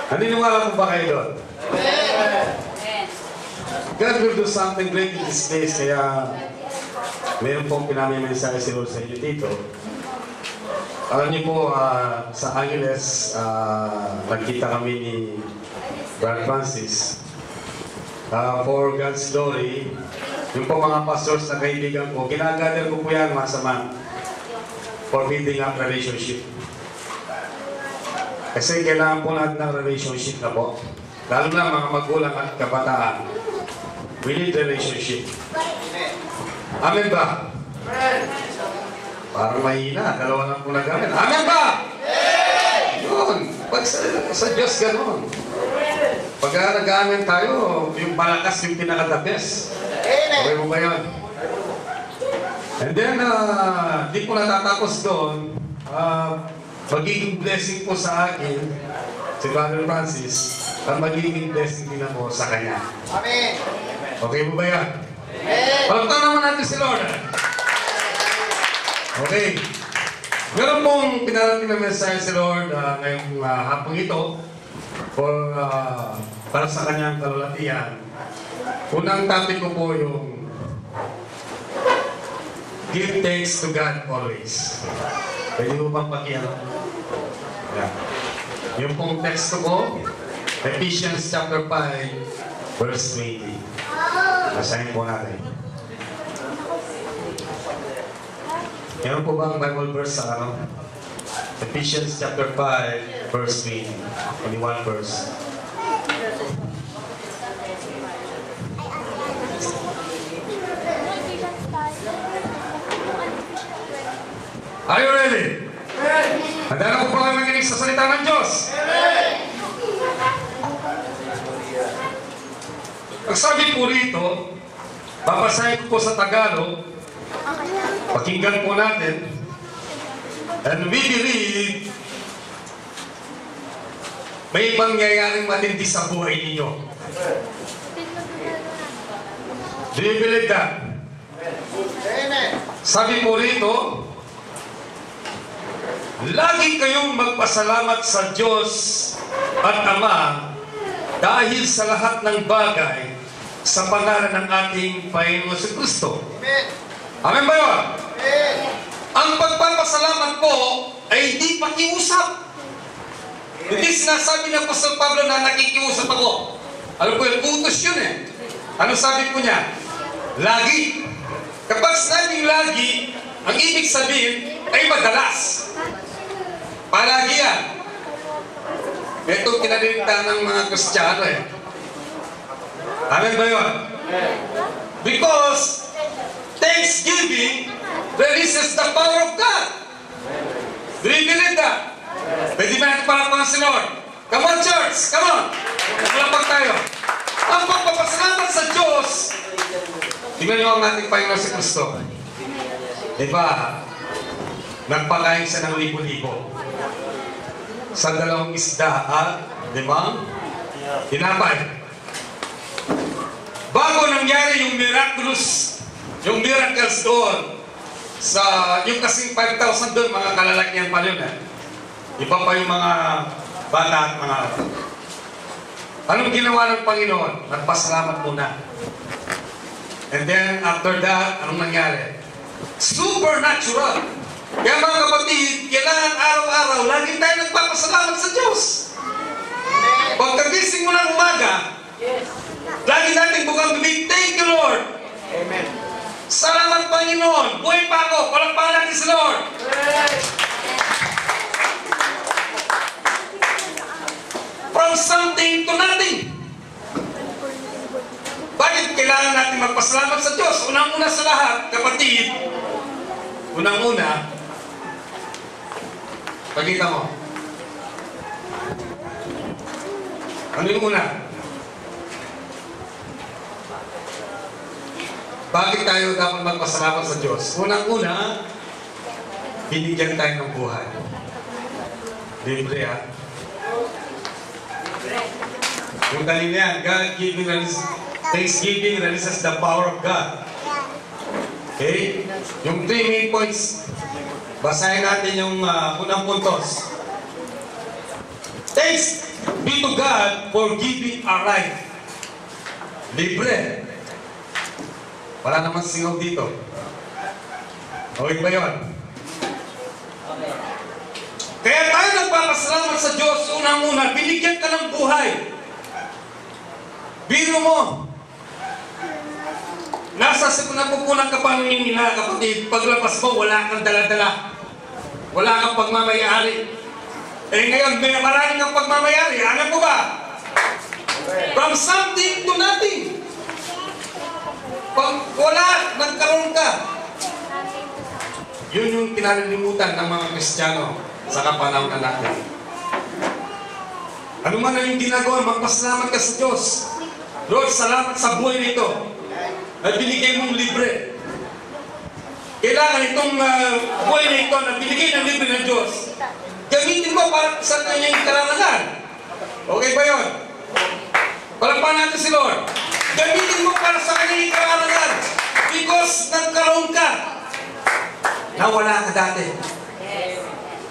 Naniniwala po ba kayo doon? God will do something great in this place, kaya meron pong pinamimimensahe si Lord sa inyo dito. Alam niyo po, sa Angeles, nagkita kami ni Brad Francis. For God's glory, yung po mga pastors na kaibigan ko, ginagather ko po yan masama for building up relationship. Kasi kailangan po natin ng relationship na po. Lalo na mga magulang at kabataan. We need relationship. Amen ba? Parang mahina. Dalawa lang po nagamit. Amen ba? Yun. Pag sa Diyos ganun. Pagka nag-amen tayo, yung malakas yung pinaka-the best. Okay mo ba yun? And then, di po natatapos doon. Magiging blessing po sa akin, si Brother Francis, at magiging blessing din ako sa kanya. Amen. Okay mo ba yan? Palagtan naman natin si Lord. Okay. Meron pong pinarating na mensahe si Lord ngayong hapong ito para sa kanyang kalulatian. Unang topic ko po yung give thanks to God always. Pwede mo bang pakiano? Yeah. Yung pong text ko, Ephesians chapter 5, verse 20. Basahin po natin. Meron po ba ang Bible verse sa ano? Ephesians chapter 5, verse 20. Only one verse. Are you ready? Handa na po ba kayo makinig sa salita ng Diyos? Ang sabi po rito, babasahin ko po sa Tagalog, pakinggan po natin, and we believe may mangyayaring matindi sa buhay ninyo. Do you believe that? Sabi po rito, lagi kayong magpasalamat sa Diyos at Ama dahil sa lahat ng bagay sa pangalan ng ating Panginoon si Kristo. Amen ba yun? Ang pagpapasalamat po ay hindi pakiusap. Hindi sinasabi ng Apostol Pablo na nakikiusap ako. Alam ko yung utos yun eh. Ano sabi po niya? Lagi. Kapag sinabing lagi, ang ibig sabihin ay madalas. Palagi yan. Ito kinalimutan ng mga Kristiyano eh. Amen ba yun? Because Thanksgiving releases the power of God. Do you believe that? Pwede ba natin palapakan si Lord? Come on, church! Come on! Magpalapag tayo. Ang pagpapasalamat sa Diyos, tingnan niyo ang ating Panginoon si Kristo. Diba? Nagpakain siya ng libo-libo. Sa 2 isda at, di ba? Tinapay. Bago nangyari yung miracles doon, sa yung kasing 5,000 doon, mga kalalakyan pa yun eh. Iba pa yung mga bata at mga anong ginawa ng Panginoon? Nagpasalamat muna. And then, after that, anong nangyari? Supernatural! Kaya mga kapatid, kailangan araw-araw, lagi tayo nagpapasalamat sa Diyos. Pagkagising mo ng umaga, lagi natin bukang bibig, thank you Lord. Amen. Salamat Panginoon, buhay pa ako, palakpakan natin si Lord. From something to nothing. Bakit kailangan natin magpasalamat sa Diyos? Unang-una sa lahat, kapatid, unang-una, pagkita mo. Ano yung una? Bakit tayo dapat magpasalamat sa Diyos? Unang-una, binigyan tayo ng buhay. Libre ha? Yung kanina yan, Thanksgiving releases the power of God. Okay? Yung 3 main points, basahin natin yung unang puntos. Thanks be to God for giving our life. Libre. Wala naman singaw dito. Okay ba yun? Kaya tayo nagpapasalamat sa Diyos. Unang-una, binigyan ka ng buhay. Biro mo. Nasa napupunan ka pa ng nila, kapatid. Paglabas mo, wala kang dala-dala. Wala kang pagmamayari. Eh ngayon, may maraming kang pagmamayari. Ano po ba? From something to nothing. Pag wala, nagkaroon ka. Yun yung kinalilimutan ng mga Kristiyano sa kapanahonan natin. Ano man na yung ginagawa, magpasalamat ka sa Diyos. Lord, salamat sa buhay nito na binigay mong libre. Kailangan itong buhay na ito na binigay ng libre ng Diyos, gamitin mo para sa kanyang karangalan. Okay ba yun? Palakpakan natin si Lord. Gamitin mo para sa kanyang karangalan because nagkaroon ka na wala ka dati.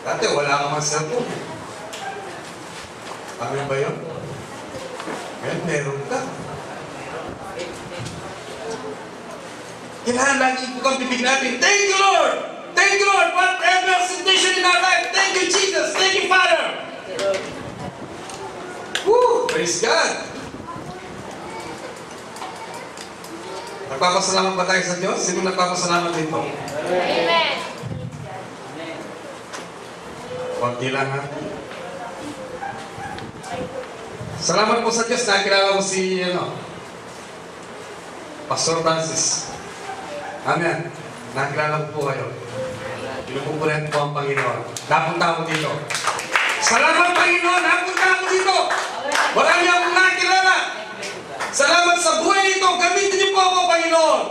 Dati wala ka man cellphone. Ano ba yun? Ngayon meron ka. Kailangan lagi po kang bibig natin. Thank you, Lord! Thank you, Lord! Whatever situation in our life, thank you, Jesus! Thank you, Father! Woo! Praise God! Nagpapasalamat ba tayo sa Diyos? Sino nagpapasalamat dito? Amen! Kunti lang ha. Salamat po sa Diyos. Nakilala ko si Pastor Francis. Amen. Nakilala ko po kayo. Pinupupunan po ang Panginoon. Napunta ako dito. Salamat Panginoon! Napunta ako dito! Marami akong nakilala. Salamat sa buhay nito. Gamitin niyo po ako, Panginoon.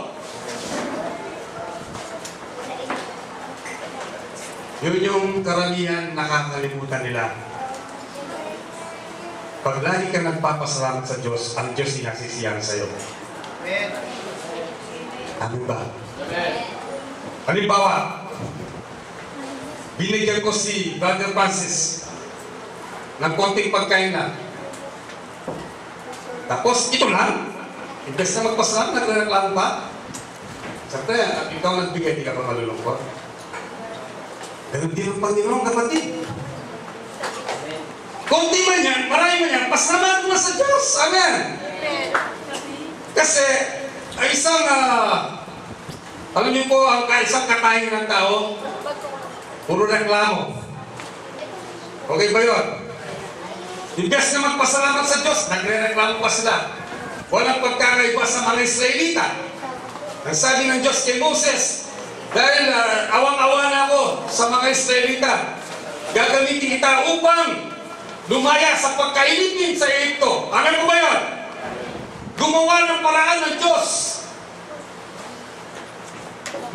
Yun yung karamihan nakakalimutan nila. Pag lagi ka nagpapasalamat sa Diyos, ang Diyos sinasisiyahan sa iyo. Amen. Amin ba? Halimbawa, binigyan ko si Brother Francis ng konting pagkain na. Tapos, ito lang. Imbes na magpasalamat, nagreklamo pa. Siyempre, ikaw nagbigay, di ka pa malulungkot. Ganun din ang Panginoon, kapatid. Konti man yan, marami man yan, pasalamat mo na sa Diyos. Amen. Kasi, ay isang, alam niyo po, ang isang katahingan ng tao, puro reklamo. Okay ba yun? Imbes na magpasalamat sa Diyos, nagre-reklamo pa sila. Walang pagkakaiba sa mga Israelita. Ang sabi ng Diyos kay Moses, dahil awang-awa na ako sa mga Israelita, gagamitin kita upang lumaya sa pagkailipin sa Egypto. Ano ko ba yun? Gumawa ng paraan ng Diyos.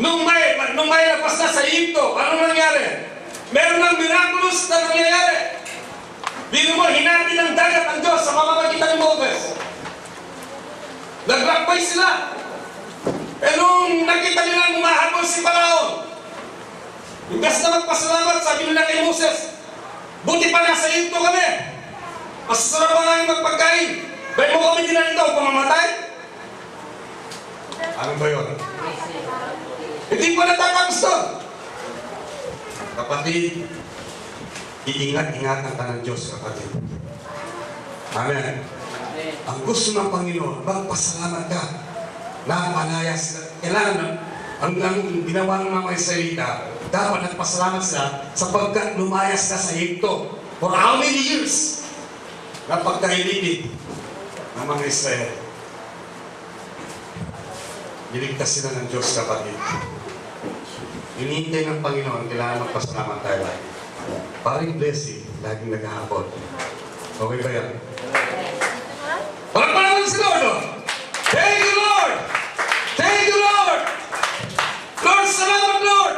Nung may labas na sa Egypto, ano nangyari? Meron ng miraculous na nangyayari. Bino mo, hinati ng dagat ang Diyos sa mamamagitan ng Moses. Naglakbay sila. Eh nung nakita nila umahabol si Pharaoh, imbes na magpasalamat, sabi nila kay Moses, buti pa nasa Egypto kami. Masasarap ang aming magpagkain. Ba't mo kami dinalito upang mamatay? Ano ba yun? Hindi pa natatapos to. Kapatid, iingat-ingatan ka ng Diyos, kapatid. Amen. Ang gusto ng Panginoon, magpasalamat ka. Nakapanayas. Kailangan, ang ginawa ng mga Israelita, dapat nagpasalamat sila sapagkat lumayas ka sa Egypto. For how many years? Napagkailipid ng mga Israel. Niligtas sila ng Diyos, kapatid. Hinihintay ng Panginoon, kailangan magpasalamat tayo. Paring blessing, laging naghahapon. Okay ba yan? Palakpakan si Lord! Thank you, Lord! Thank you, Lord! Lord, salamat, Lord!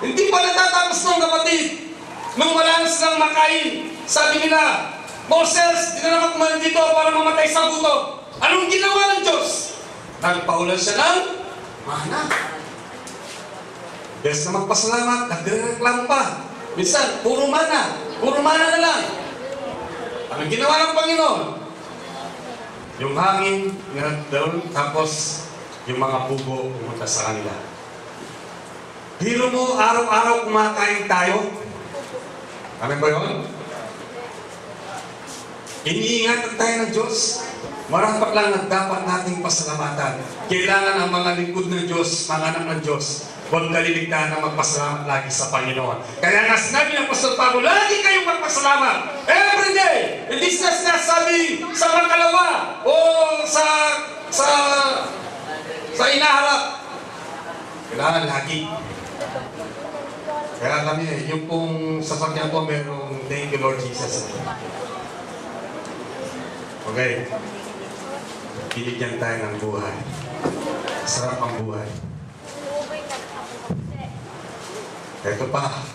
Hindi pa natatapos ng kapatid. Nung wala na silang makain, sabi nila, Moses, dinala ko man dito para mamatay sa gutom. Anong ginawa ng Diyos? Nagpaulan siya ng mana. Yes na magpasalamat, nagre-reklamo pa. Minsan, puro mana na lang. Ang ginawa ng Panginoon, yung hangin, doon, tapos yung mga pugo pumunta sa kanila. Biro mo, araw-araw kumakain tayo. Amen ba yun? Iniingatan tayo ng Diyos. Marapat lang na dapat nating pasalamatan. Kailangan ang mga lingkod ng Diyos, mga anak ng Diyos, huwag kaliligtaan na magpasalamat lagi sa Panginoon. Kaya nga sinabi ng Apostol Pablo, lagi kayong magpasalamat. Every day! Hindi siya sinasabi sa makalawa o sa inaharap. Kailangan lagi. Kaya kami, yung pong sasakyan ko, merong thank you Lord Jesus. Okay. Binigyan tayo ng buhay. Sarap ang buhay. Ito pa.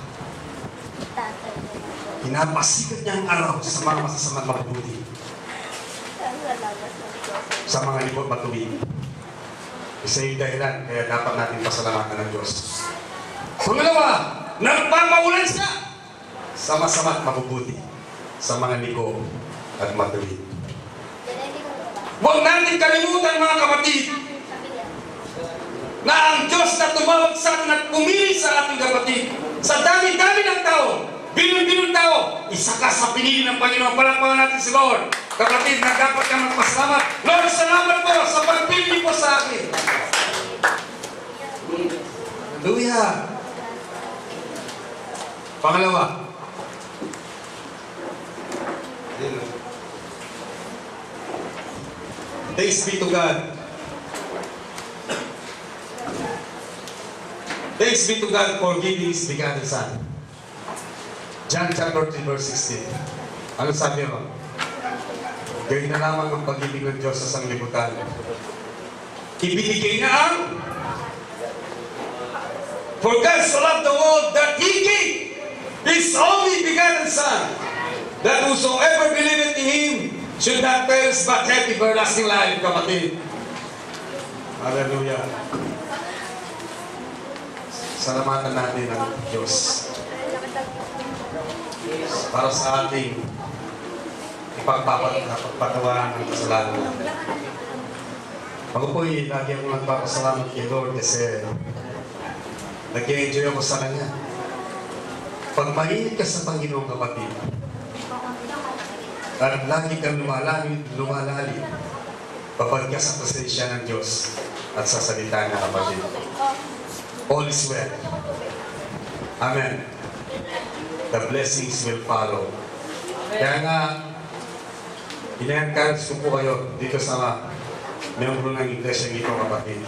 Pinapasikat niya ang araw sa mga masasamang mabuti. Sa mga likod matuwid. Isa yung dahilan, kaya dapat natin pasalamatan ng Diyos. Pangalawa, nagpapaulan siya sa masama at mabubuti sa mga liko at matuwid. Huwag natin kalimutan mga kapatid na ang Diyos na tumawag sa atin at pumili sa ating kapatid. Sa dami-dami ng tao, bilon-bilon tao, isa ka sa pinili ng Panginoon. Palakpakan natin si Lord. Kapatid, na dapat kang magpasalamat. Lord, salamat po sa pagpili po sa akin. Hallelujah. Pangalawa. Thanks be to God. Thanks be to God for giving His begotten Son. John chapter 3 verse 16. Ano sabi mo? Gawin na lamang ang pag-ibig ng Diyos sa sanglibutan. Ibinigay na ang for God so loved the world that He gave His only begotten Son, that whosoever believeth in Him should not perish but have everlasting life, kapatid. Hallelujah. Salamatan natin ang Diyos para sa ating ipagpapatawaran ng kasalanan. Ako po'y lagi akong nagpapasalamat kay Lord kasi nag-enjoy ako sa Kanya. Pag mainit ka sa Panginoon, kapatid, at lagi kang lumalalim, babad ka sa presensya ng Diyos at sa salita niya, kapatid. All is well. Amen. The blessings will follow. Kaya nga, ina-encourage ko po kayo dito sa membro ng iglesia dito, kapatid.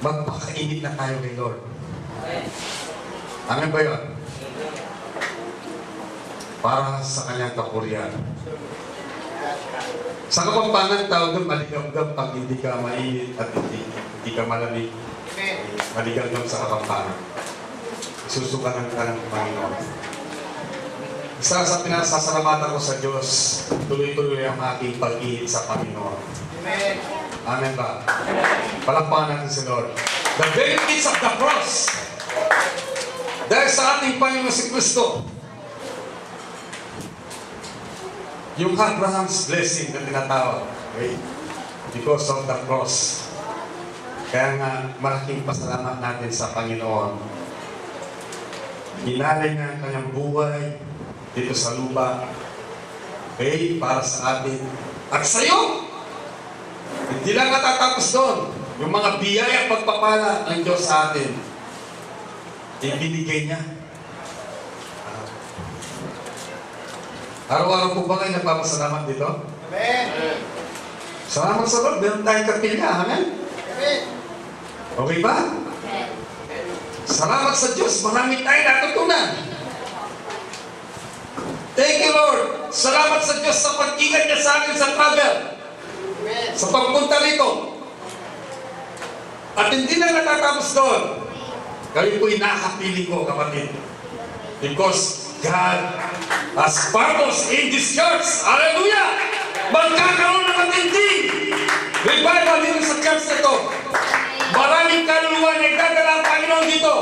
Magpakainit na tayo kay Lord. Amen ba yun? Para sa kanyang kapurihan. Sa Kapampangan, tao doon, maligam-gam pag hindi ka mainit at hindi ka malamig. Maligam-gam sa Kapampangan. Susukanan ka ng Panginoon. Isa sa pinasasalamatan ko sa Diyos, tuloy-tuloy ang aking pag-iit sa Panginoon. Amen. Amen ba? Palakpakan natin si Lord. The benefits of the cross. Dahil sa ating Panginoon si Kristo, yung Abraham's blessing na tinatawag, okay? Because of the cross. Kaya nga, malaking pasalamat natin sa Panginoon. Inalay nga ang kanyang buhay dito sa lupa, okay? Para sa atin. At sa iyo, hindi lang natatapos doon. Yung mga biyaya at pagpapala ng Diyos sa atin, ibinigay niya. Araw-araw po ba kayo nagpapasalamat dito? Amen. Salamat sa Lord. Meron tayong kapilya. Amen? Amen. Okay ba? Amen. Salamat sa Diyos. Marami tayong natutunan. Thank you, Lord. Salamat sa Diyos sa pag-ingat niya sa akin sa travel. Amen. Sa pagpunta rito. At hindi na natatapos doon. Kayo po'y nakapili ko, kapatid. Because God has purpose in this church. Hallelujah! Magkakaroon ng matinding revival dito sa church na ito. Maraming kaluluwa na igdadala ang Panginoon dito.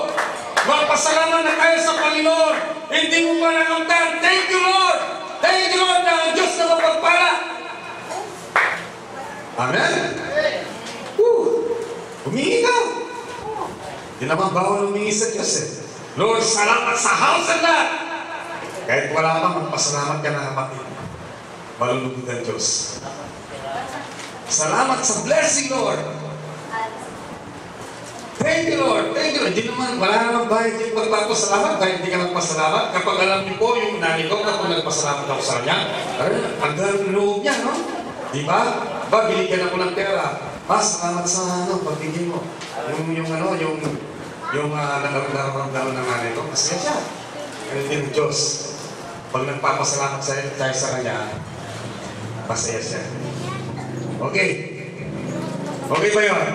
Magpasalamat na tayo sa Panginoon. Hindi mo pa nakamtan. Thank you, Lord! Thank you, Lord! Amen? Humingi ka. Hindi naman bawal humingi sa Diyos eh. Lord, salamat sa house and lot. Kahit wala ka, magpasalamat ka na kapatid. Malulugod ang Diyos. Salamat sa blessing, Lord. Thank you, Lord. Thank you, Lord. Hindi naman, wala naman bayad yung pagpapasalamat kahit hindi ka magpasalamat. Kapag alam niyo po yung nanay ko, kapag nagpasalamat ako sa kanya, ang galing loob niya, no? Di ba? Ba, binigyan ako ng pera. Salamat sa pagbigay mo. Yung nararamdaman ng nanay ko, masaya siya. Ganun din ang Diyos. Pag nagpapasalamat tayo sa kanya, masaya siya. Okay. Okay ba yun?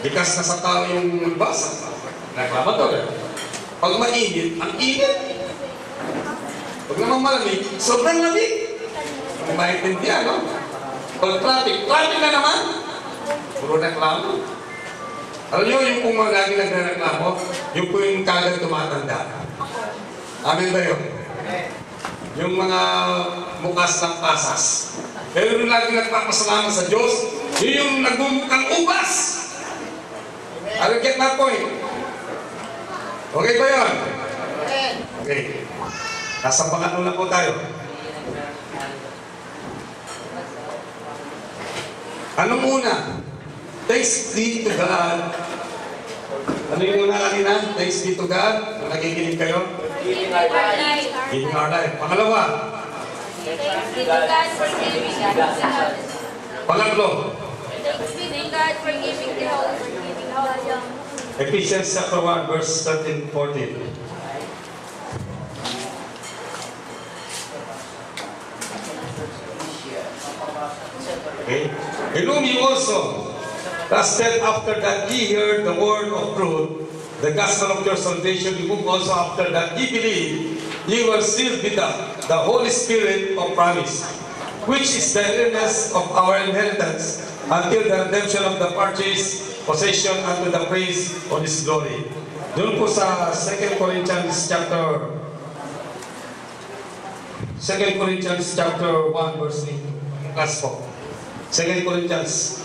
Bikas na sa tao yung basa. Nagpapato. Pag mainit, ang init. Pag naman malamig, sobrang lamig. Kung maintindihan, no? Pag traffic na naman. Puro reklamo. Alam nyo, yung kung lagi nagreklamo, yung po yung kagad tumatanda. Amen ba yun? Yung mga mukas ng pasas. Pero yung lagi nagpapasalamat sa Diyos, yun yung nagmumukhang ubas. I'll get my point. Okay ba yun? Okay. Nasa pangatlo na po tayo. Anong una? Thanks be to God. Ano yung una kanina? Thanks be to God. Nakikinig kayo? Giving our life. Giving our life. Pangalawa? Thanks be to God for giving us. Pangatlo? Thanks be to God for giving the Holy Spirit. Ephesians chapter 1, verse 13-14. Okay? In whom you also trusted after that ye heard the word of truth, the gospel of your salvation, in whom also after that ye believed, ye were sealed with the Holy Spirit of promise, which is the earnest of our inheritance, until the redemption of the purchased possession unto the praise of His glory. Doon po sa 2 Corinthians chapter 1 verse 8. Class po. 2 Corinthians.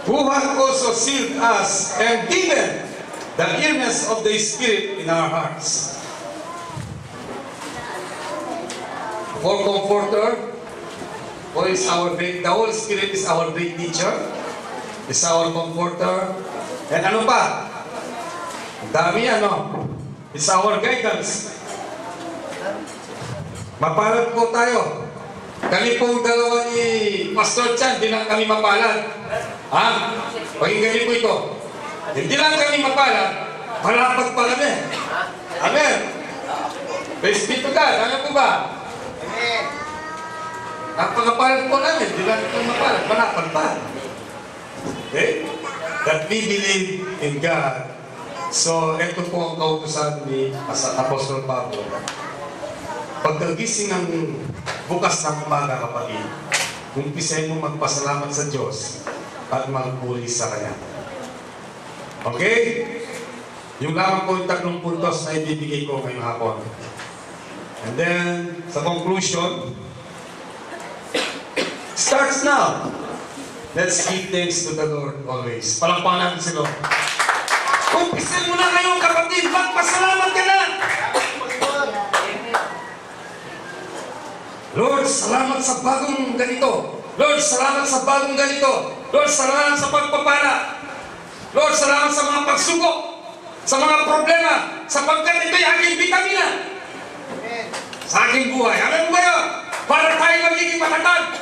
Who hath also sealed us and given the earnest of the Spirit in our hearts. For Comforter, for is the Holy Spirit is our great teacher, is our Comforter, and ano pa? Dami it's our guidance. Mapalad po tayo. Kami pong dalawa ni Pastor Chan, di lang kami mapalad. Ha? Pakinggan niyo po ito. Hindi lang kami mapalad, malapad pa kami. Amen. Praise be to God. Ano po ba? Amen. Napakapalad po namin. Di lang kami mapalad, malapad pa. Okay? That we believe in God. So, ito po ang kautusan ni Apostol Pablo. Pagkagising ng bukas ng umaga, kapatid, umpisahin mo magpasalamat sa Diyos at magpuri sa Kanya. Okay? Yung lamang po yung 3 puntos na ibibigay ko ngayong hapon. And then, sa conclusion, starts now. Let's give thanks to the Lord always. Palakpakan natin si Lord. Umpisahin mo na ngayon, kapatid, magpasalamat ka na! Lord, salamat sa bagong ganito. Lord, salamat sa bagong ganito. Lord, salamat sa pagpapala. Lord, salamat sa mga pagsubok, sa mga problema, sapagkat ito'y aking bitamina sa aking buhay. Alam mo ba yun? Para tayo magiging matatag.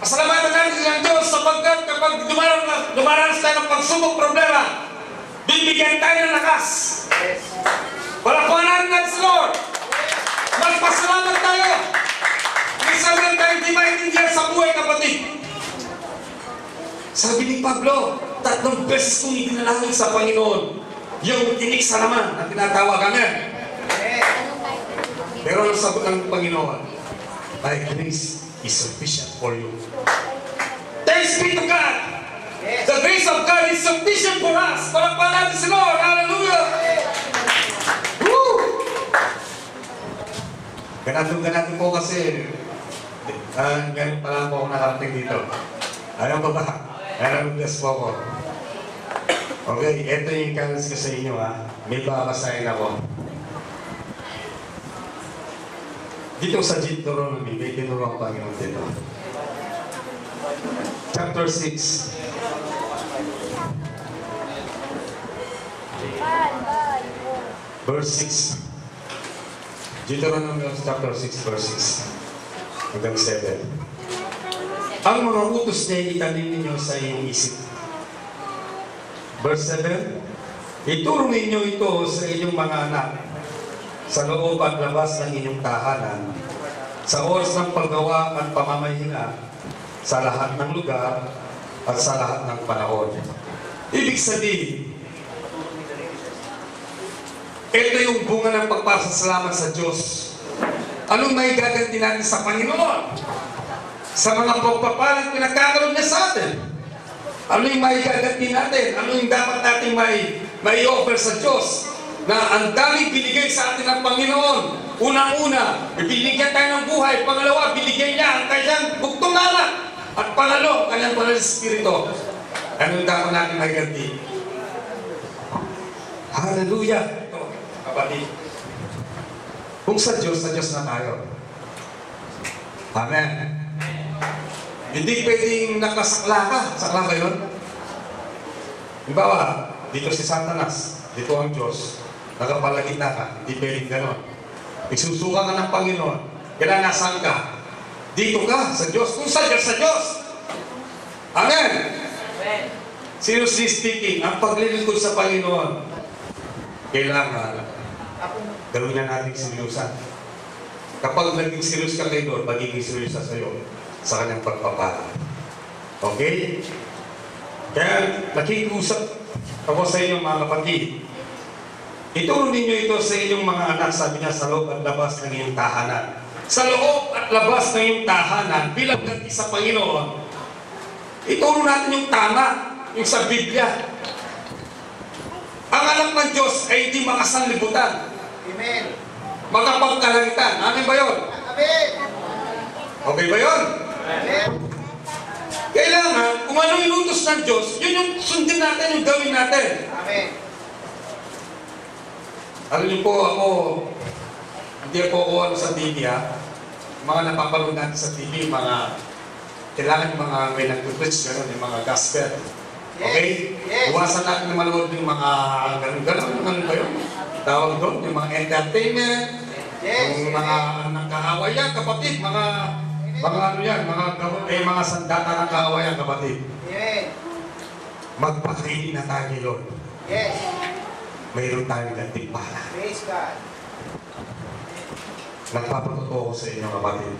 Pasalamatan natin ng Diyos sapagkat kapag dumaranas tayo ng pagsubok, problema, bibigyan tayo ng lakas. Palakpakan natin sa Lord. Magpasalamat tayo. Minsan lang tayo di maintindihan sa buhay, kapatid. Sabi ni Pablo, 3 beses kong idinalangin sa Panginoon yung tinik sa laman na tinatawag. Amen. Pero ang sagot ng Panginoon, my grace is sufficient for you. Thanks be to God. The grace of God is sufficient for us. Palakpakan natin si Lord. Hallelujah. Ganado po kasi Ganun pa lang po ako nakarating dito. Alam mo ba? Bless po ako. Okay, ito yung challenge ko sa inyo ha. May babasahin ako. Dito sa Deuteronomy, may tinuro ang Panginoon dito. Chapter 6. Verse 6. Deuteronomy chapter 6, verse 6. Hanggang 7. Ang mga utos niya itanim ninyo sa iyong isip. Verse 7. Ituro ninyo ito sa inyong mga anak sa loob at labas ng inyong tahanan, sa oras ng paggawa at pamamahinga, sa lahat ng lugar at sa lahat ng panahon. Ibig sabihin, ito yung bunga ng pagpapasalamat sa Diyos. Anong may gaganti natin sa Panginoon? Sa mga pagpapalang pinagkakaroon niya sa atin. Ano yung may gaganti natin? Ano yung dapat natin may offer sa Diyos? Na ang daming binigay sa atin ng Panginoon. Unang-una, binigyan tayo ng buhay. Pangalawa, binigyan niya ang kanyang bugtong na anak. At pangalo, kanyang banal na Espiritu. Ano yung dapat natin may ganti? Hallelujah! Ito, kapatid. Kung sa Diyos na tayo. Amen. Hindi pwedeng nakasakla ka. Sakla ba yun? Halimbawa, dito si Satanas, dito ang Diyos. Nakapalagitna ka, hindi pwedeng ganon. Isusuka ka ng Panginoon. Kailangan nasaan ka? Dito ka, sa Diyos. Kung sa Diyos, sa Diyos. Amen. Seriously speaking, ang paglilingkod sa Panginoon, kailangan gawin na natin seryosan. Kapag naging serious ka kay Lord, magiging serious sa iyo sa kanyang pagpapala. Okay? Kaya nakikiusap ako sa inyo mga kapatid. Ituro ninyo ito sa inyong mga anak, sabi niya, sa loob at labas ng iyong tahanan. Sa loob at labas ng iyong tahanan, bilang ganti sa Panginoon, ituro natin yung tama, yung sa Biblia. Ang anak ng Diyos ay hindi makasanlibutan. Amen. Makapagkalangitan. Amen ba yun? Amen. Okay ba yun? Amen. Kailangan, kung ano yung utos ng Diyos, yun yung sundin natin, yung gawin natin. Amen. Alam niyo po, hindi po ako sa TV ha. Mga napapanood natin sa TV, kailangan yung mga may nag-preach, gano'n, yung mga gospel. Okay? Yes. Iwasan natin na manood yung mga gano'n, ano ba yun? Tawag doon, yung mga entertainment, Yes. yung mga nagkaawayan, kapatid, mga ano yan, mga sandata ng kaawayan, kapatid. Amen. Magpakainin na tayo ni Lord. Yes. Mayroon tayong gantimpala. Praise God. Nagpapatuto ko sa inyo, kapatid.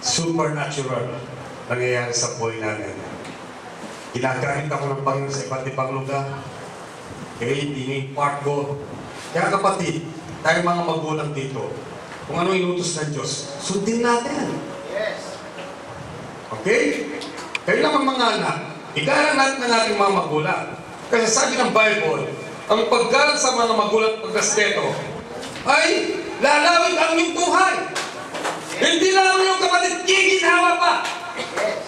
Supernatural nangyayari sa buhay namin. Ginagamit ako ng Panginoon sa iba't ibang lugar. Kaya hindi part ko. Kaya kapatid, tayo mga magulang dito, kung ano inutos ng Diyos, sundin natin. Yes. Okay? Kailangan mga anak, igalang natin na natin mga magulang. Kasi sabi ng Bible, ang paggalang sa mga magulang at pagrespeto ay lalawin ang iyong buhay. Hindi lang yung kapatid, giginhawa pa. Yes.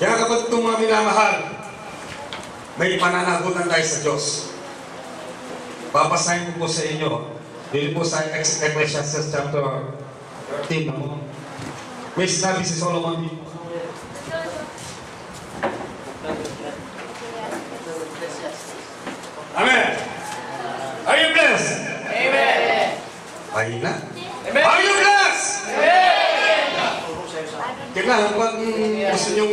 Kaya kapatid itong mga minamahal, may pananagutan tayo sa Diyos. Papasahin ko po sa inyo, dito po sa Ecclesiastes chapter 13 na mo. May sinabi si Solomon dito. Amen. Are you blessed? Amen. Ayun na. Amen. Are you blessed? Amen. Kailangan pag gusto nyo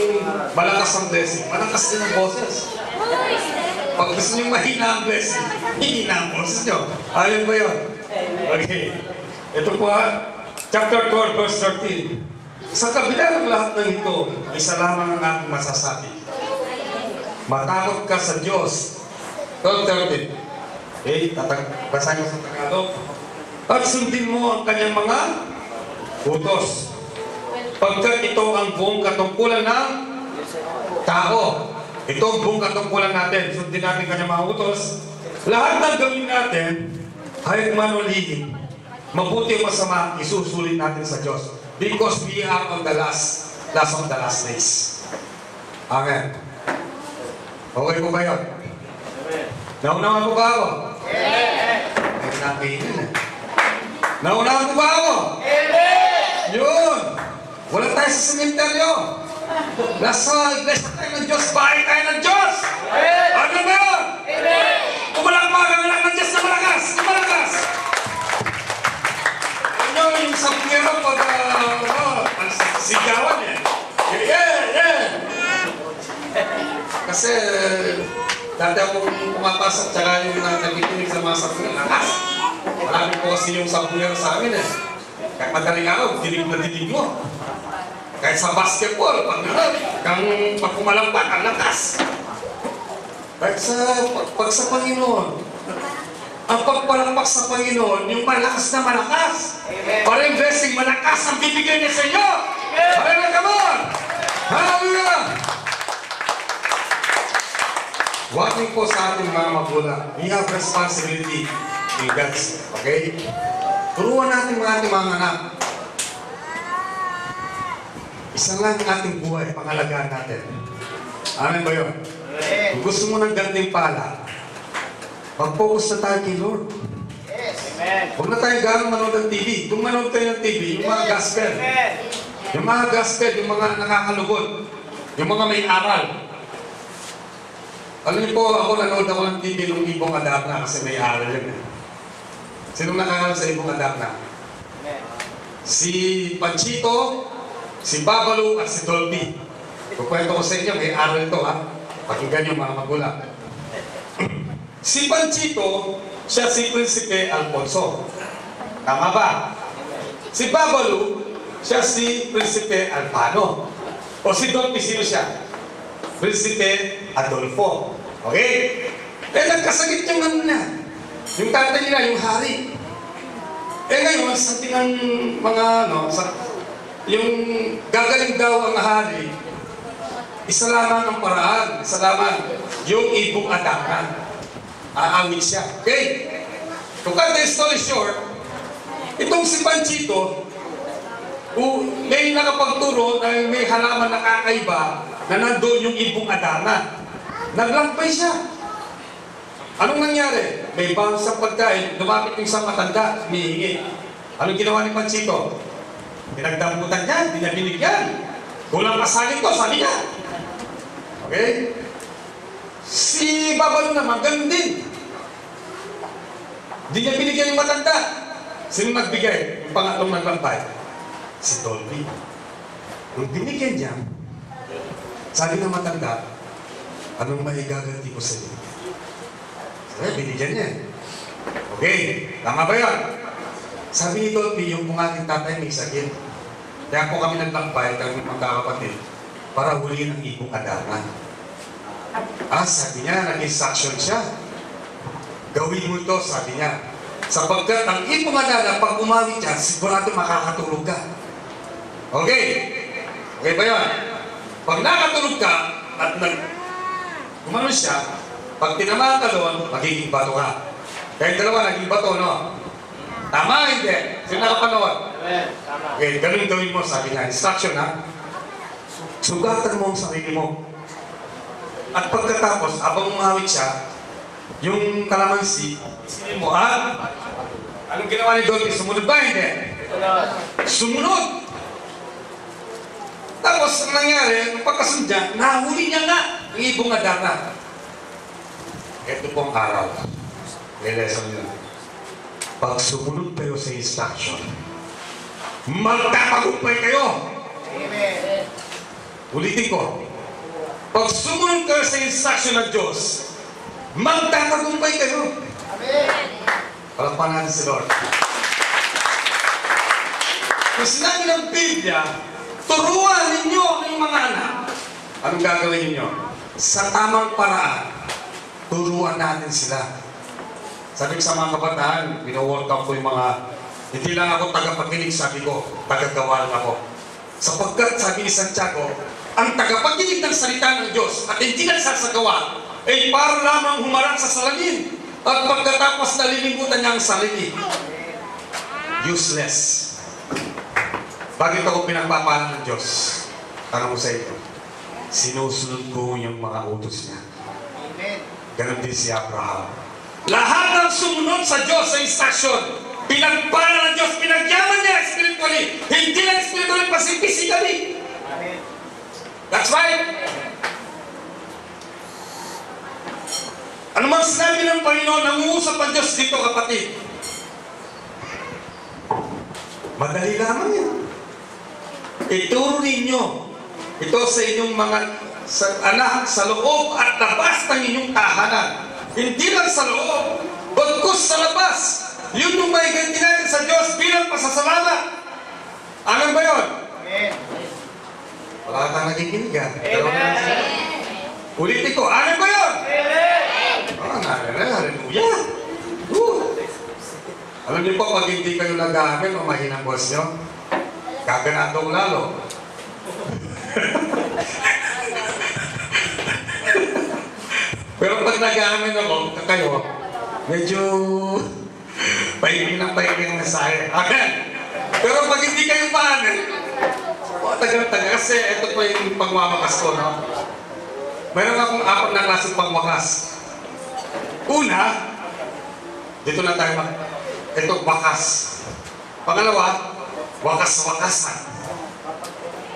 malakas ang blessing, malakas din ang boses. Pag gusto nyo mahina ang blessing, hihina ang boses nyo. Ayun ba yun? Okay. Ito po chapter 12, verse 13. Sa kabila ng lahat ng ito, isa lamang ang aking masasabi. Matakot ka sa Diyos. 12:13. Okay, basahin mo sa Tagalog. At sundin mo ang kanyang mga utos. Pagkat ito ang buong katungkulan ng tao. Ito ang buong katungkulan natin. Sundin natin kanyang mga utos. Lahat ng gawin natin, Hayag man o lihim, mabuti o masama, isusulit natin sa Diyos. Because we are on the last of the last days. Amen. Okay po ba yun? Naunawan po ba ako? Ay, nakiinin eh. Naunawan po ba ako? Yun! Wala tayo sa sementeryo. Nasa iglesia tayo ng Diyos, bahay tayo ng Diyos! Ano ba yun? Kumalakpagan lang ng Diyos na malakas! Na malakas! Ano yung sampero pag sigawan eh? Yeah! Kasi dati akong pumapasok tsaka yung nagikinig sa mga sampero, lakas! Marami po kasi yung sampero sa amin eh. Kahit madaling araw, dinig na dinig mo. Kahit sa basketball, pag kumalampak, ang lakas. Kahit pag sa Panginoon, ang pagpalampak sa Panginoon, yung malakas na malakas. Para yung blessing, malakas ang bibigyan niya sa inyo. Hallelujah, come on! Hallelujah! Walking po sa ating mga magulang, we have responsibility in God's, okay? Turuan natin mga ating mga anak. Isa lang ang ating buhay, pangalagaan natin. Amen ba yun? Kung gusto mo ng gantimpala, mag-focus na tayo kay Lord. Huwag na tayo gano'ng manood ng TV. Kung manood tayo ng TV, yung mga gospel. Yung mga gospel, yung mga nakakalugod. Yung mga may aral. Alam niyo po, ako nanood ako ng TV nung Ibong Adapna kasi may aral yun. Sinong nakakala sa Ibong Adapna? Si Panchito, si Babalu, at si Dolby. Kukwento ko sa inyo, may aral ito ha. Pakinggan yung mga magulang. Si Panchito, siya si Prinsipe Alfonso. Tama ba? Si Babalu, siya si Prinsipe Albano. O si Dolby, sino siya? Prinsipe Adolfo. Okay? Eh, nagkasakit yung ano na. Yung tatay nila, yung hari. Eh ngayon, sa tinang mga yung gagaling daw ang hari, isa lamang ang paraan, isa lamang yung Ibong Adapna. Aawit siya. Okay? To cut the story short, itong si Panchito, may nakapagturo na may halaman na kakaiba na nandun yung Ibong Adapna. Naglampay siya. Anong nangyari? May bang sa pagkain, lumapit yung isang matanda, humihingi. Anong ginawa ni Panchito? Pinagdamputan niya, hindi niya binigyan. Kulang kasalit ko, sabi niya. Okay? Si Babalu naman, ganun din. Hindi niya binigyan yung matanda. Sino nagbigay? Yung pangatlong naglampay? Si Dolby. Nung binigyan niya, sabi ng matanda, anong maigaganti ko sa iyo? Sabi, binigyan niya. Okay, tama ba yun? Sabi ni Dolby, yung aking tatay may sakit. Kaya po kami naglampay, kami magkakapatid, para huliin ang Ibong Adapna. Sabi niya, nag-instruction siya. Gawin mo ito, sabi niya. Sapagkat ang Ibong Adapna, pag umawit siya, sigurado makakatulog ka. Okay? Okay ba yun? Pag nakatulog ka, at gumano siya, pag tinamaan ka doon, magiging bato ka. Kahit dalawa, naging bato, no? Tama, hindi. Sino nakapanood? Okay, ganun gawin mo, sabi niya. Instruction, ha? Sugatan mo ang sarili mo. At pagkatapos, habang umawit siya, yung kalamansi, isinin mo, anong ginawa ni Dolby? Sumunod ba? Hindi. Sumunod! Tapos, ang nangyari, nung pagkasunod niya, nahuli niya nga ang Ibong Adapna. Ito pong araw. May lesson yun. Pag sumunod kayo sa instruction, magtatagumpay kayo. Amen. Ulitin ko. Pag sumunod kayo sa instruction ng Diyos, magtatagumpay kayo. Amen. Palakpan natin si Lord. Kung sinabi ng Biblia, turuan ninyo ang mga anak. Anong gagawin ninyo? Sa tamang paraan, turuan natin sila. Sabi ko sa mga kabataan, bino-workout ko yung mga, hindi lang ako tagapakinig, sabi ko, tagagawa lang ako. Sapagkat, sabi ni Santiago, ang tagapakinig ng salita ng Diyos at hindi nagsasagawa, ay para lamang humarang sa salamin. At pagkatapos nalilimutan niya ang sarili, useless. Bakit ako pinagpapala ng Diyos? Tanong ko sa ito. Sinusunod ko yung mga utos niya. Amen. Ganon din si Abraham. Lahat ng sumunod sa Diyos sa instruction, pinagpala ng Diyos, pinagyaman niya spiritually, hindi lang spiritually, pati physically. Amen. That's right. Ano mang sinabi ng Panginoon, nanguusap ang Diyos dito, kapatid. Madali lamang yan. Ituro ninyo ito sa inyong mga anak sa loob at labas ng inyong tahanan. Hindi lang sa loob, bagkus sa labas. Yun yung may ganti natin sa Diyos bilang pasasalamat. Amen ba yun? Amen. Wala kang nakikinig ha? Amen. Ulitin ko, amen ba yun? Amen. Oh, hallelujah. Alam niyo po, pag hindi kayo nag-aamin o mahinang boss nyo, gaganadong lalo. Pero pag nag-aamin ako, kayo, medyo paibig ng mensahe. Amen. Pero pag hindi kayo paanin, tagal-tagal, kasi ito po yung pagwawakas ko, no? Mayroon akong 4 na klaseng pagwakas. Una, dito na tayo ito, wakas. Pangalawa, wakas-wakasan.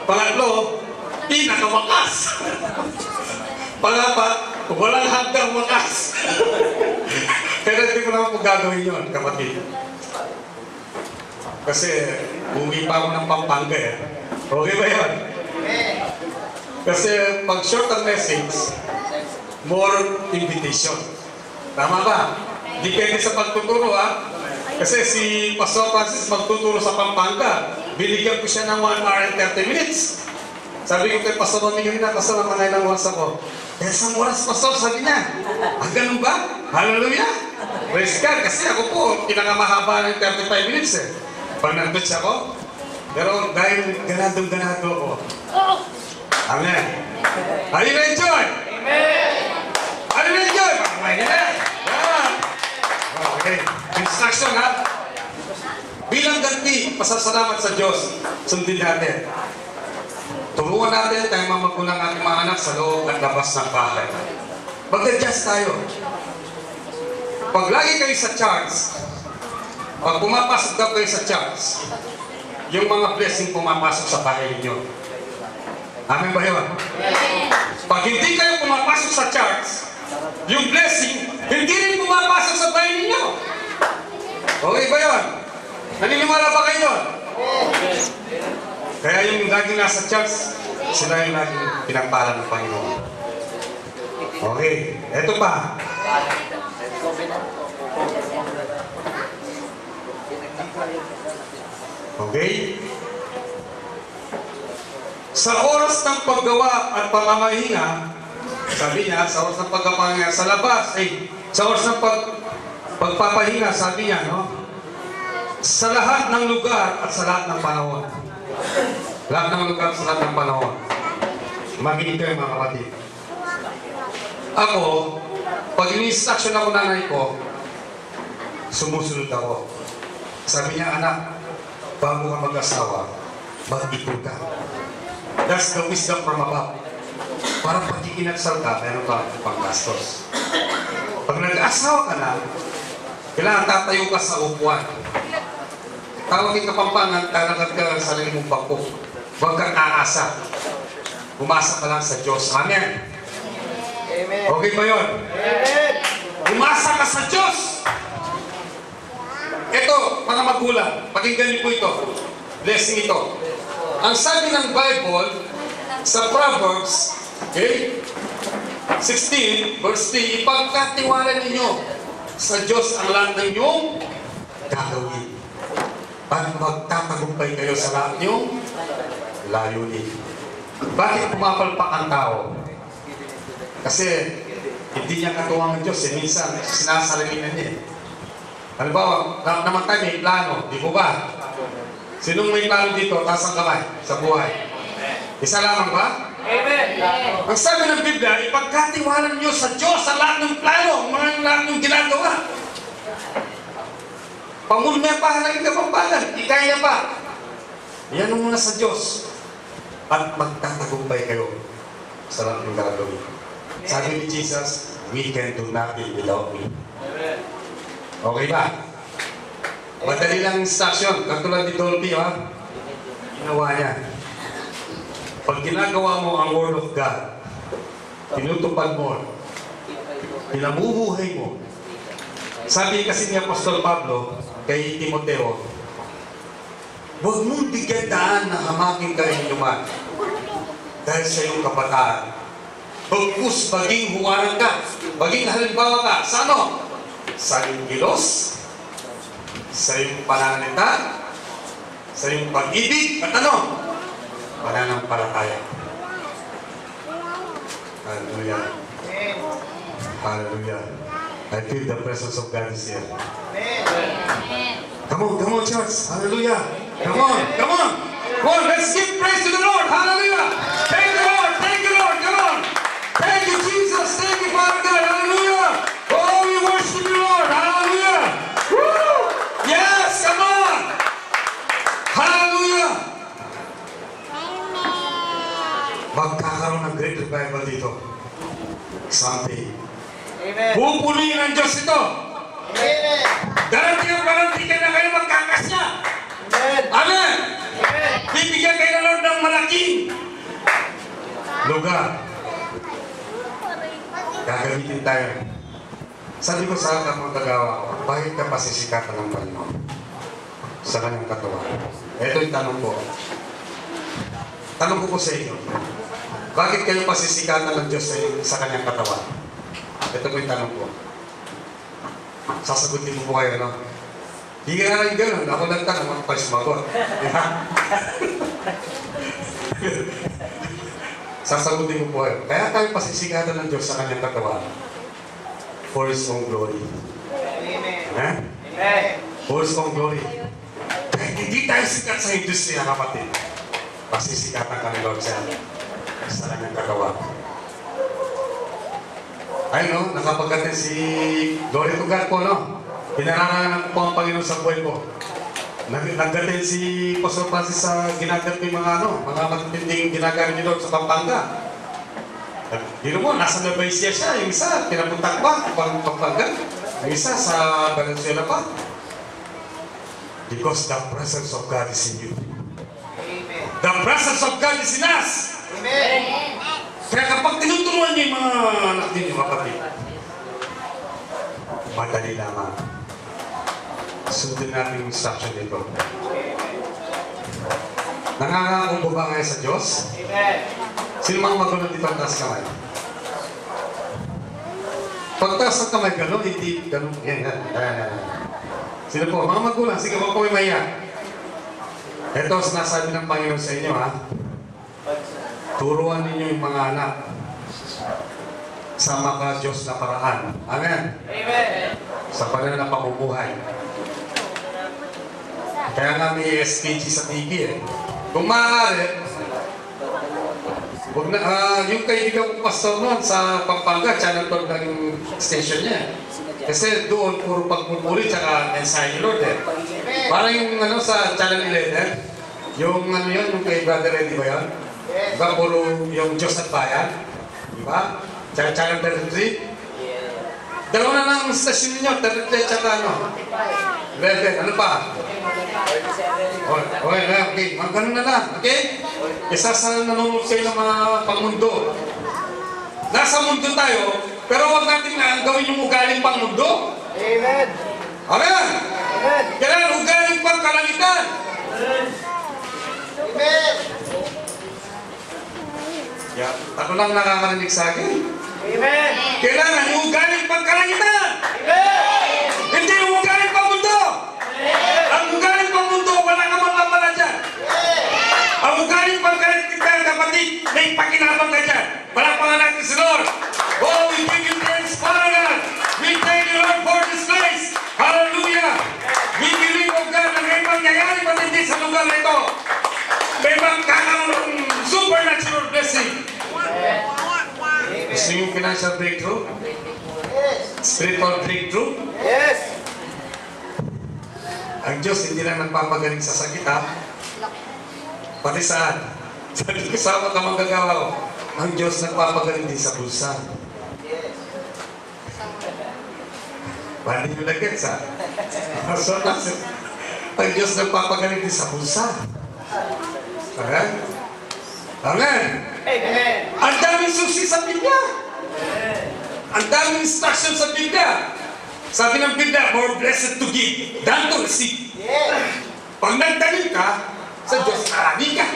Pangatlo, pinakawakas. Pangapat, walang hanggang wakas. Pero hindi ko naman po gagawin yun, kapatid. Kasi, uwi pa ako ng Pampanga eh. Okay ba yun? Kasi pag short ang message, more invitation. Tama ba? Depende sa pagtuturo ha. Kasi si Pastor Francis magtuturo sa Pampanga, binigyan ko siya ng 1 hour and 30 minutes. Sabi ko kay Pastor Domingo na, Pastor, mga ilang oras ako. Eh, isang oras, Pastor, sabi niya. Ah, ganun ba? Hallelujah! Praise God, kasi ako po, pinakamahaba ng 35 minutes eh. Pag nandun siya ko, pero dahil ganadong-ganado ako. Amen. Are you enjoy? Amen. Are you enjoy? Amen. Okay. Instruction ha. Bilang ganti, pasasalamat sa Diyos, sundin natin. Turuan natin tayo mga magulang ating mga anak sa loob at labas ng bahay. Mag-adjust tayo. Pag lagi kayo sa charts, pag pumapasok daw kayo sa charts, yung mga blessing pumapasok sa bahay ninyo. Amen ba yun? Pag hindi kayo pumapasok sa charts, yung blessing, hindi rin pumapasok sa bahay ninyo. Okay ba yun? Naniniwala ba kayo doon? Kaya yung laging nasa charts, sila yung laging pinagpala ng Panginoon. Okay, eto pa. Okay? Sa oras ng paggawa at pamamahinga, sabi niya, sa oras ng pagpapahinga sa labas, sa oras ng pagpapahinga, sabi niya, no? Sa lahat ng lugar at sa lahat ng panahon. Lahat ng lugar at sa lahat ng panahon. Makinig kayo mga kapatid. Ako, pag ini-instruction ako nanay ko, sumusunod ako. Sabi niya, anak, bago ka mag-asawa, mag-ipon ka. That's the wisdom from above. Parang pag ikinagsal ka, meron ka pang-gastos. Pag nag-asawa ka na, kailangan tatayo ka sa upuan. Tawagin ka Pampangan, talagat ka sa sarili mong bangko. Huwag kang aasa. Umasa ka lang sa Diyos. Amen. Amen. Okay ba yun? Amen. Umasa ka sa Diyos! Ito, mga magulang, pakinggan niyo po ito. Blessing ito. Ang sabi ng Bible sa Proverbs, okay, 16, verse 3, ipagkatiwala ninyo sa Diyos ang lahat ng inyong gagawin. Pag magtatagumpay kayo sa lahat niyong layunin. Bakit pumapalpak ang tao? Kasi hindi niya katuwang ng Diyos. Minsan, sinasarili na niya. Halimbawa, naman tayo may plano, di po ba? Sinong may plano dito, taas ang kamay sa buhay? Isa lamang ba? Amen. Ang sabi ng Biblia, ipagkatiwalan nyo sa Diyos sa lahat ng plano, lahat ng ginagawa. Pamulme pa, halagin ka pang bagal, ikaya pa. Yan ang muna sa Diyos. At magtatagumpay kayo sa lahat ng gagawin. Sabi ni Jesus, we can do nothing without me. Okay ba? Madali lang instruction, katulad ni Dolby, ha? Ginawa niya. Pag ginagawa mo ang Word of God, tinutupad mo, pinamubuhay mo. Sabi kasi ni Apostol Pablo kay Timoteo, huwag mong bigyan daan na hamakin ka rin naman dahil sa iyong kabataan. Bagkus, maging huwaran ka, maging halimbawa ka. Sa ano? Sa iyong kilos, sa iyong pananalita, sa iyong pag-ibig, at ano? Pananampalataya. Hallelujah. Hallelujah. I feel the presence of God is here. Come on, church. Hallelujah. Come on. Come on, let's give praise to the Lord. Hallelujah. Thank you, Lord. Thank you, Lord. Come on. Thank you, Jesus. Thank you, Father God. Hallelujah. Oh, we worship you, Lord. Hallelujah. Woo! Yes, come on. Hallelujah. Magkakaroon ng great revival dito. Someday. Amen. Pupunuin ng Diyos ito. Amen. Darating ang palantikan na kayo magkakasya. Amen. Amen. Amen. Bibigyan kayo ng Lord ng malaking lugar. Gagamitin tayo. Sabi ko sa mga kagawa ko, bakit ka pasisikatan ng Panginoon sa kanyang katawan? Ito yung tanong ko. Tanong ko po sa inyo. Bakit kayo pasisikatan ng Diyos sa kanyang katawan? Ito po yung tanong ko. Sasagutin mo po kayo, no? Hindi ka na rin gano'n. Ako nagtanong, ako pa sumagot. Diba? Sasagutin mo po kayo. Kaya tayo pasisikatan ng Diyos sa kanyang katawan for His own glory. Amen. Eh? Amen. For His own glory. Kahit hindi tayo sikat sa industriya, kapatid. Pasisikatan kami, Lord, sa kanyang katawan. Ay, no? Nakapagdating si Glory to God po, no? Pinararangan ko po ang Panginoon sa buhay ko. Nagdating si Pastor Francis sa ginagamit ng mga matinding ginagamit ni Lord sa Pampanga. Dino mo, nasa Nueva siya. Yung isa, pinapuntak pa, Pampanga. Yung isa, sa Valenzuela pa. Because the presence of God is in you. Amen. The presence of God is in us. Amen. Kaya kapag tinuturuan niyo yung mga anak ninyo, kapatid, madali lamang. Sundin natin yung instruction nito. Nangangako ba kayo sa Diyos? Amen. Sino mga magulang dito ang taas kamay? Pagtaas ng kamay, gano'n, hindi, gano'n, yan. Sino po? Mga magulang, sige, huwag po may maya. Ito, sinasabi ng Panginoon sa inyo, ha? Turuan ninyo yung mga anak sa mga Diyos na paraan. Amen? Amen. Sa panahon ng pamumuhay. Kaya nga may SKG sa TV, eh. Kung maaari, yung kaibigan ko pastor noon sa Pampanga, Channel 12 lang yung station niya. Kasi doon, puro pagpupuri, tsaka mensahe ni Lord, eh. Parang yung sa Channel 11, yung yung kay Brother Eddie ba yan? Diba, puro yung Diyos at Bayan? Diba? Tsaka Channel 33? Dalawa na lang ang station ninyo, 33 tsaka 11. Ano pa? Okay. Ganun na lang, okay? Isa sa nanonood kayo ng mga pangmundo. Nasa mundo tayo, pero huwag natin na gawin yung ugaling pangmundo. Amen. Amen? Amen. Kailangan ugaling pang kalangitan. Amen. Yeah. Ako lang nakakarinig sa akin. Amen. Kailangan yung ugaling pang kalangitan. Amen. Hindi yung ugaling pang mundo. Ang ugaling pang mundo, wala ka mamamala dyan. Ang ugaling pang kalangitan, kapatid, may pakinabang ka dyan. Palakpakan natin si Lord. Oh, we give you thanks, Father God. We thank you, Lord, for this place. Hallelujah. We believe, oh God, na may mangyayari patindi sa lugar na ito. May magkakaroon ng supernatural blessing financial breakthrough? Yes. Spiritual breakthrough? Yes. Ang Diyos hindi lang nagpapagaling sa sakit, ha? Pati saan? Kasama ka manggagawa ko. Ang Diyos nagpapagaling din sa bulsa. Paano nyo nag-gets, ha? Ang Diyos nagpapagaling din sa bulsa. Amen? Amen? Amen. Ang daming susi sa Biblia. Ang daming instruction sa Biblia. Sabi ng Biblia, more blessed to give than to receive. Yes. Pag nagdaling ka, sa Diyos, arami ka.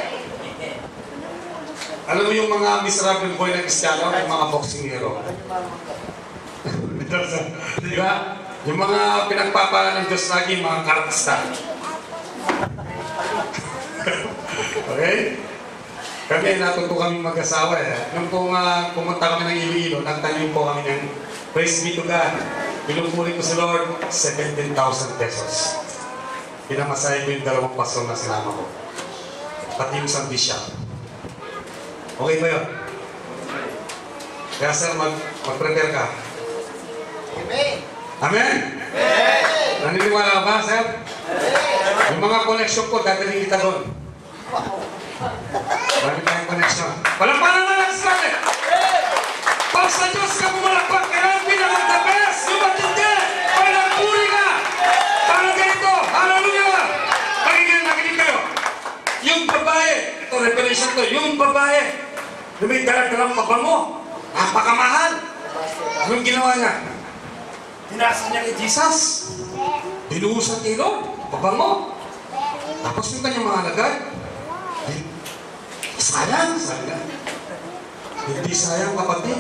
Alam mo yung mga miserable boy na Kristiyano, yung mga boxing hero. Di ba? Yung mga pinagpapala ng Diyos lagi, mga karatista. Okay? Kami, natuto kami mag-asawa eh. Nung pumunta kami ng Iloilo, nagtanim po kami ng praise be to God. Pinupuri ko si Lord, 17,000 pesos. Pinamasahe ko yung 2 pastor na sinama ko. Pati yung isang bishop. Okay ba yun? Kaya sir, mag-prepare ka. Amen. Amen? Amen. Naniniwala ka ba, sir? Amen. Yung mga connection ko, dadalhin kita doon. Marami tayong connection. Palapanan na lang sa akin! Pag sa Diyos ka pumalakpak, kailangan pinakang the best! Yung matindi! Walang puri ka! Parang ganito! Hallelujah! Makikinig kayo! Yung babae, ito revelation to, yung babae, na may dalang pabango, napakamahal. Anong ginawa niya? Tinasa niya kay Jesus. Binuhusan kay Lord, pabango. Tapos yung kanyang mga lagay, sayang, sayang. Hindi sayang, kapatid.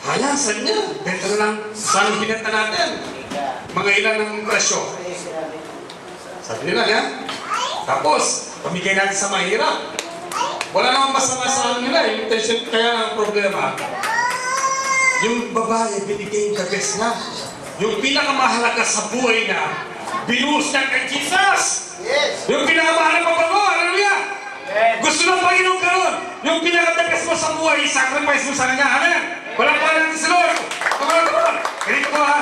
Sayang, sayang niya. Benta na lang, saan binenta natin? Mga ilan ng presyo. Sabi nila, yan. Tapos, pamigay natin sa mahirap. Wala namang masama sa nila. Yung intention, kaya ang problema, yung babae, binigay yung the best na. Yung pinakamahalaga sa buhay na, binuhos niya kay Jesus. Yes. Yung pinakamahalaga pa mo, hallelujah! Gusto ng Panginoon karon, yung pinakadagas mo sa buhay, i-sacrifice mo sa Kanya, amen? Walang pa natin si Lord. Kamarad ko, ganito ko ha.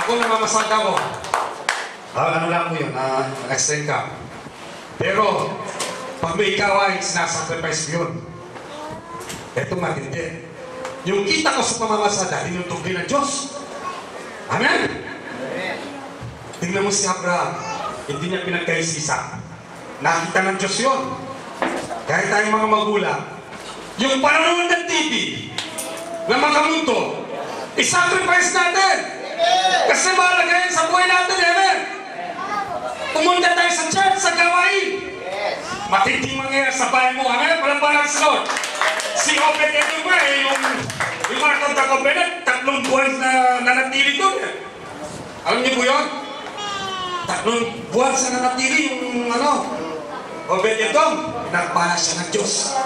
Ako namamasada ko. Ano lang mo yun, extend ka. Pero, pag may ikaw ay sinasacrifice mo yun. Ito matindi. Yung kita ko sa pamamasada, tinutog din ng Diyos. Amen? Tingnan mo si Abraham, hindi niya pinagkaisisa. Nakita ng Diyos yun. Kahit tayong mga magulang, yung panonood ng TV, na makamundo, i-sacrifice natin. Kasi mahalaga yan sa buhay natin, amen? Pumunta tayo sa church, sa gawain. Matinding mangyayari sa bahay mo, amen? Palampalan sa Lord. Si Obed Edom ba, yung Ark of the Covenant, 3 buwan na nanatili doon. Alam niyo po yun? 3 buwan sa nanatili yung Obed Edom. Pinagpala siya ng Diyos.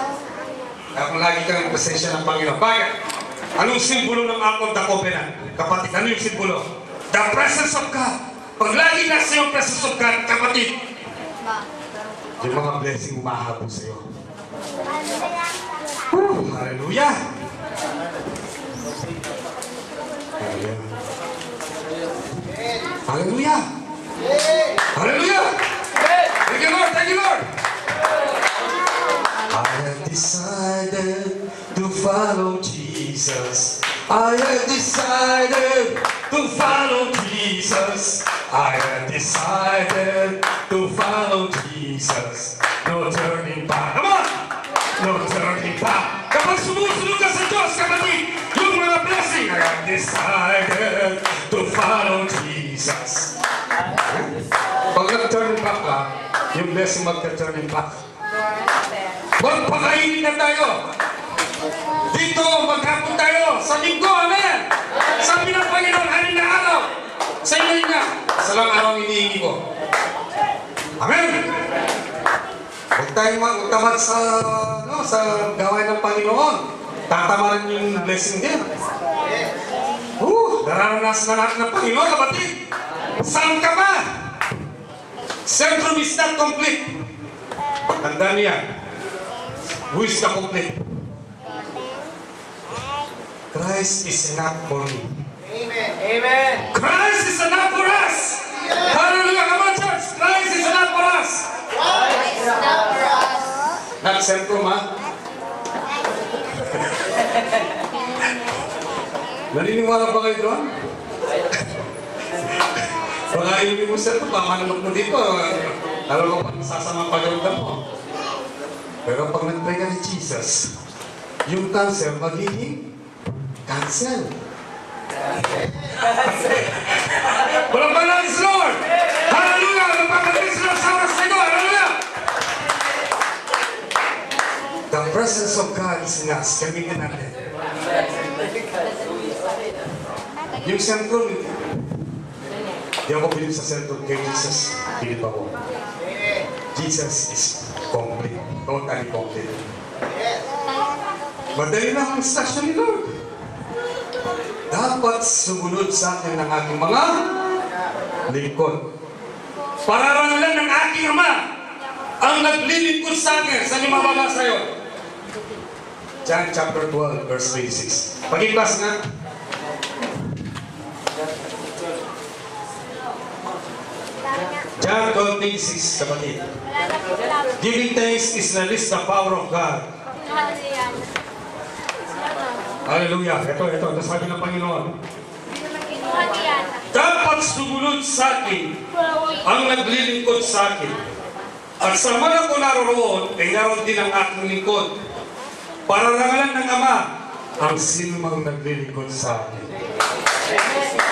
Kaya kung lagi kang presensya ng Panginoon. Bakit? Anong simbolo ng Ark of the Covenant? Kapatid, ano yung simbolo? The presence of God. Pag lagi nasa yung presence of God, kapatid, yung mga blessing umahabol sa iyo. Hallelujah! Hallelujah! Hallelujah! Thank you, Lord! Thank you, Lord! I have decided to follow Jesus. I have decided to follow Jesus. I have decided to follow Jesus. No turning back. Come on! No turning back. Kapag sumusunod ka sa Diyos, kapatid, yung mga blessing, I have decided to follow Jesus. Pag nag-turning back ka, yung blessing mag-turning back. Magpakainin na tayo. Dito, maghapon tayo. Sa linggo, amen. Sabi ng Panginoon, halin na araw. Sa inyo niya. Sa lang araw inihingi ko. Amen. Huwag tayong magtamad sa gawain ng Panginoon. Tatamaran yung blessing din. Nararanasan na natin ng Panginoon, kapatid. Saan ka ba? Syndrome is not complete. Tandaan niya. Who is the complete? Christ is enough for me. Amen. Amen. Christ is enough for us. Hallelujah. Come on, church. Christ is enough for us. Christ is enough for us. Not sentrum, ha? Naniniwala ba kayo doon? Baka ilimi mo sentrum, baka naman mo dito. Alam ko pa, sasamang pagkaramdam mo. Pero pag nag-pray ka ni Jesus, yung cancer magiging cancel. Walang balance, Lord! Hallelujah! Nagpapagalis Lord sa oras na ito! Hallelujah! The presence of God is in us. Gamitin natin. Yung sentrum, di ako bilib sa sentrum kay Jesus. Bilib ako. Jesus is complete. Totally complete. Madali lang ang instruction ni Lord. Dapat sumunod sa akin ng aking mga lingkod. Pararangalan ng aking Ama ang naglilingkod sa akin. Saan yung mababasa yun? John chapter 12, verse 26. Pag-ibas nga. John 12:26, kapatid. Giving thanks is the least the power of God. Hallelujah. Ito, sabi ng Panginoon. Dapat sumunod sa akin ang naglilingkod sa akin. At sa mga ko naroon, ay naroon din ang aking lingkod. Pararangalan ng Ama ang sinumang naglilingkod sa akin.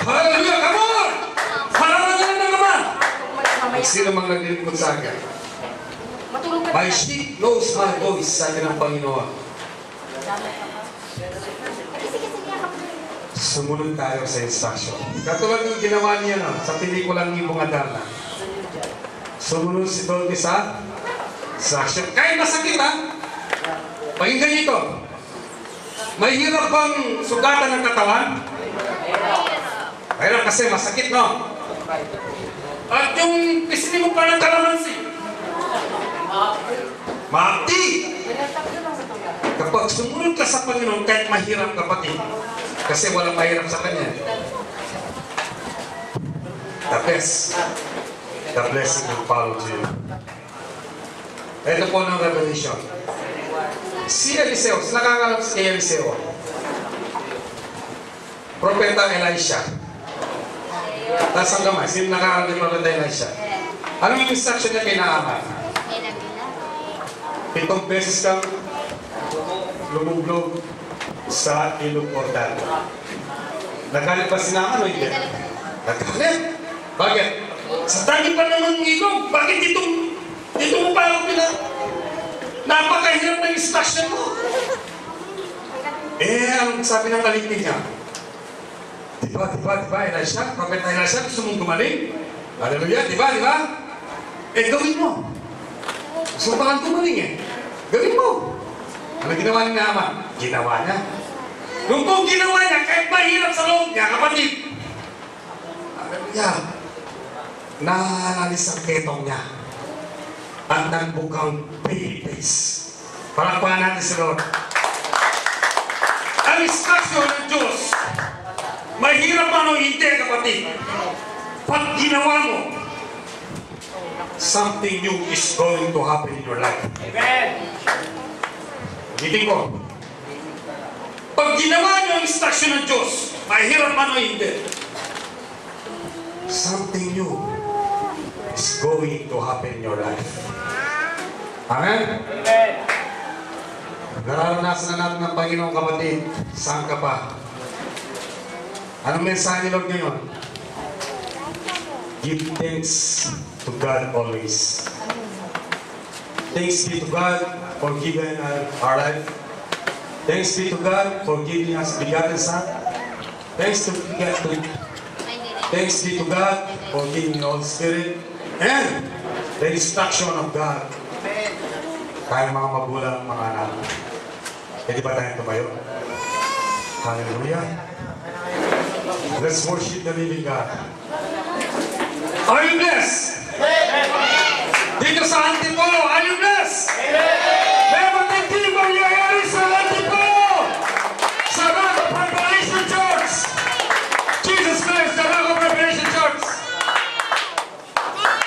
Hallelujah! Come on! Pararangalan ng Ama ang sinumang naglilingkod sa akin. My sheep knows my voice, sabi ng Panginoon. Sumunod tayo sa instruction. Katulad ng ginawa niya sa pelikulang Ibong Adana. Sumunod si Dolby sa instruction. Kahit masakit, ha? Pakinggan ito. May hirap bang sugatan ng katawan? Mahirap kasi masakit, no? At yung pisini mo pa ng kalamansi. Mati! Kapag sumunod ka sa Panginoon, kahit mahirap kapatid, kasi walang mahirap sa Kanya. The blessing will follow you. Ito po ng revelation. Si Eliseo, nakakalap si Eliseo. Propeta Elisha. Taas ang gamay, sino nakakalap ni Propeta Elisha? Anong yung instruction niya kay Naaman? 7 beses kang lumublog sa ilog Jordan. Nagalit pa si Naaman o hindi? Nagalit. Bakit? Sa dami pa naman ng ilog. Bakit dito mo pa ako napakahirap ng instruction mo? Ang sabi ng kalipin niya, Diba, Elisha? Propeta Elisha, gusto mong gumaling? Hallelujah, diba? Gawin mo. Gusto pa kang gumaling Gawin mo. Ano ginawa ni Naaman? Ginawa niya. Nung kung ginawa niya, kahit mahirap sa loob niya, kapatid, naalis ang ketong niya at nagbukang baby face. Palakpakan natin si Lord. Ang instruction ng Diyos, mahirap man o hindi, kapatid, pag ginawa mo, something new is going to happen in your life. Amen. Ulitin ko. Pag ginawa niyo ang instruction ng Diyos, mahirap man o hindi, something new is going to happen in your life. Amen? Amen. Nararanasan na natin ng Panginoon, kapatid. Saan ka pa? Anong mensahe ni Lord ngayon? Give thanks to God always. Thanks be to God for giving our life. Thanks be to God for giving us begotten Son. Thanks be to God for giving the Holy Spirit and the instruction of God. Tayong mga magulang, mga anak. Pwede ba tayong tumayo? Hallelujah. Let's worship the living God. Are you blessed? Dito sa Antipolo, are you blessed? May matitibang nangyayari sa Antipolo! Sa mga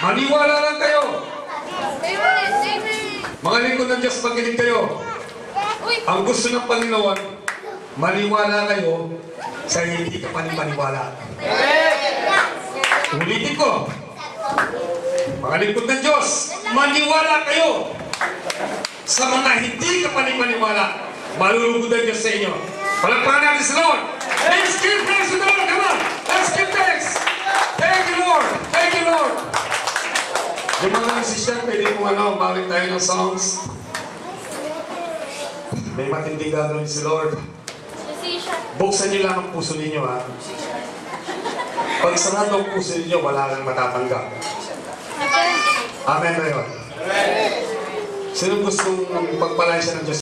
Maniwala lang kayo. Amen. Amen. Mga lingkod ng Diyos, makinig kayo. Uy. Ang gusto ng Panginoon, maniwala kayo sa hindi ka panipaniwala. Ulitin ko. Mga lingkod ng Diyos, maniwala kayo sa mga hindi ka panipaniwala. Malulugod ang Diyos sa inyo. Palagpakan natin sa Lord. Let's give thanks to the Lord. Come on. Let's give thanks. Thank you, Lord. Thank you, Lord. Yung mga musician, pwede kong balik tayo ng songs. May matindi gagawin si Lord. Buksan niyo lang ang puso ninyo, ha? Pag sarado ang puso ninyo, wala kang matatanggap. Amen ba yun? Sino gustong pagpalain siya ng Diyos?